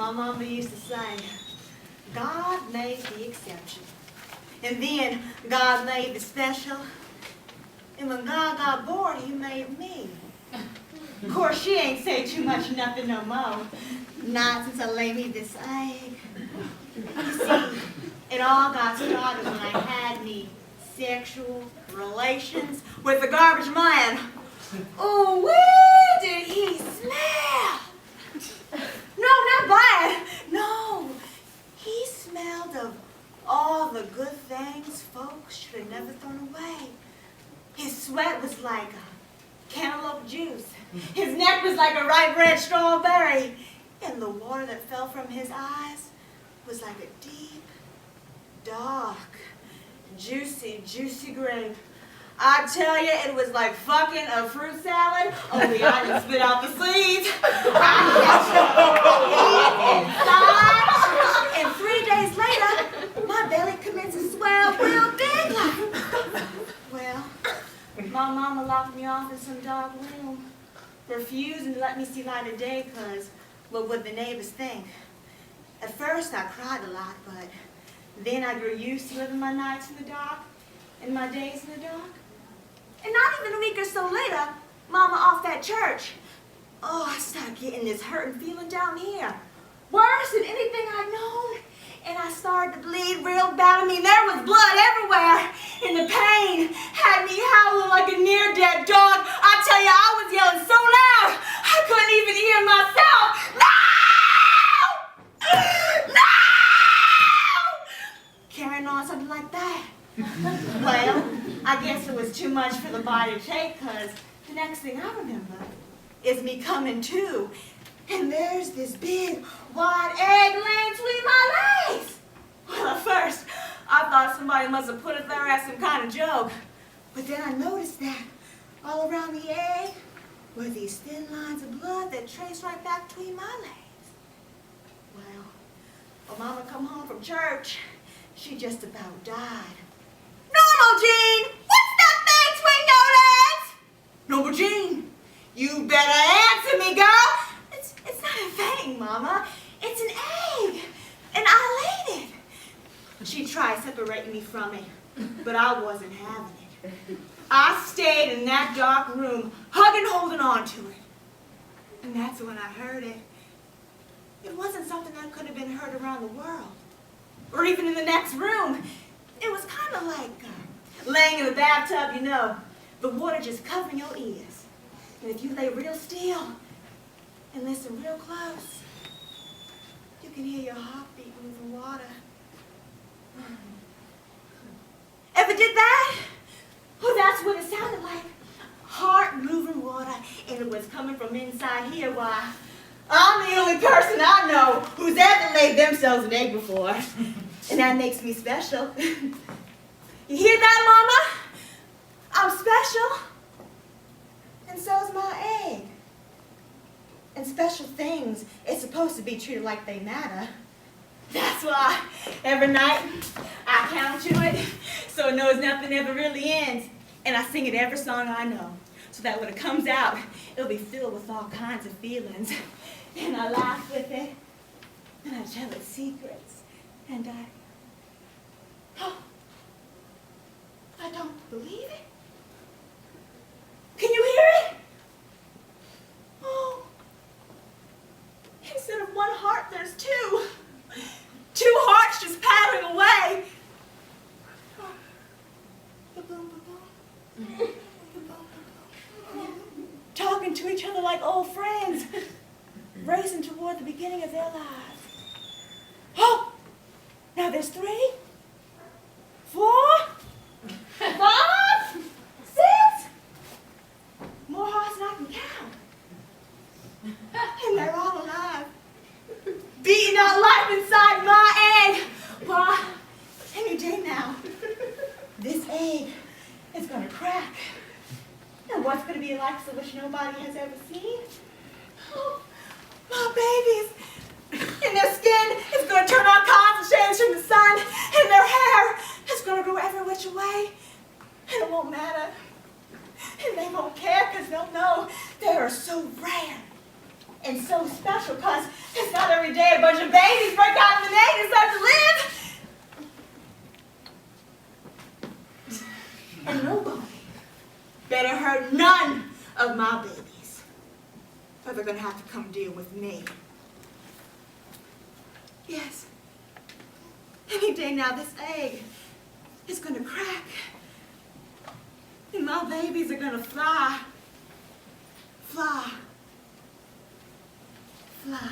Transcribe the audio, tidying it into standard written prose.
My mama used to say, God made the exception. And then God made the special. And when God got bored, he made me. Of course, she ain't say too much nothing no more. Not since I laid me this egg. You see, it all got started when I had me sexual relations with the garbage man. Oh, where did he smell? No, not bad. No, he smelled of all the good things folks should have never thrown away. His sweat was like a cantaloupe juice. His neck was like a ripe red strawberry. And the water that fell from his eyes was like a deep, dark, juicy, juicy grape. I tell you, it was like fucking a fruit salad, only I didn't spit out the seeds. I had to eat inside, and 3 days later, my belly commenced to swell real big like. Well, my mama locked me off in some dark room, refusing to let me see light of day, because what would the neighbors think? At first, I cried a lot, but then I grew used to living my nights in the dark and my days in the dark. And not even a week or so later, Mama off that church. Oh, I started getting this hurting feeling down here. Worse than anything I'd known. And I started to bleed real bad. I mean, there was blood everywhere. And the pain had me howling like a near-dead dog. I tell you, I was yelling so loud, I couldn't even hear myself. No! No! Carrying on something like that. Well, I guess it was too much for the body to take, because the next thing I remember is me coming to, and there's this big, white egg laying between my legs. Well, at first, I thought somebody must have put it there as some kind of joke, but then I noticed that all around the egg were these thin lines of blood that traced right back between my legs. Well, when Mama come home from church, she just about died. Normal Jean, what's that thing between your legs? Normal Jean, you better answer me, girl. It's not a thing, Mama. It's an egg, and I laid it. She tried separating me from it, but I wasn't having it. I stayed in that dark room, hugging, holding on to it. And that's when I heard it. It wasn't something that could have been heard around the world, or even in the next room. It was kind of like laying in a bathtub, you know, the water just covering your ears. And if you lay real still and listen real close, you can hear your heartbeat moving water. Ever did that? Oh, that's what it sounded like. Heart moving water, and it was coming from inside here. Why, I'm the only person I know who's ever laid themselves an egg before. And that makes me special. You hear that, Mama? I'm special. And so's my egg. And special things is supposed to be treated like they matter. That's why every night I count to it so it knows nothing ever really ends. And I sing it every song I know, so that when it comes out, it'll be filled with all kinds of feelings. And I laugh with it, and I tell it secrets, and I don't believe it. Can you hear it? Oh, instead of one heart, there's two. Two hearts just pattering away. Talking to each other like old friends, racing toward the beginning of their lives. Oh, now there's 3, 4, 5, 6, more hearts than I can count. And they're all alive, beating out life inside my egg. Why, any day now, this egg is gonna crack. And what's gonna be like so which nobody has ever seen? Oh, my babies, and their skin is gonna turn all kinds of shades from the sun, and their hair is gonna grow every which way, and it won't matter. And they won't care, because they'll know they are so rare. And so special, because it's not every day a bunch of babies break out in the name and start to live. And nobody better hurt none of my babies, or they're going to have to come deal with me. Yes, any day now this egg is going to crack, and my babies are going to fly, fly, fly.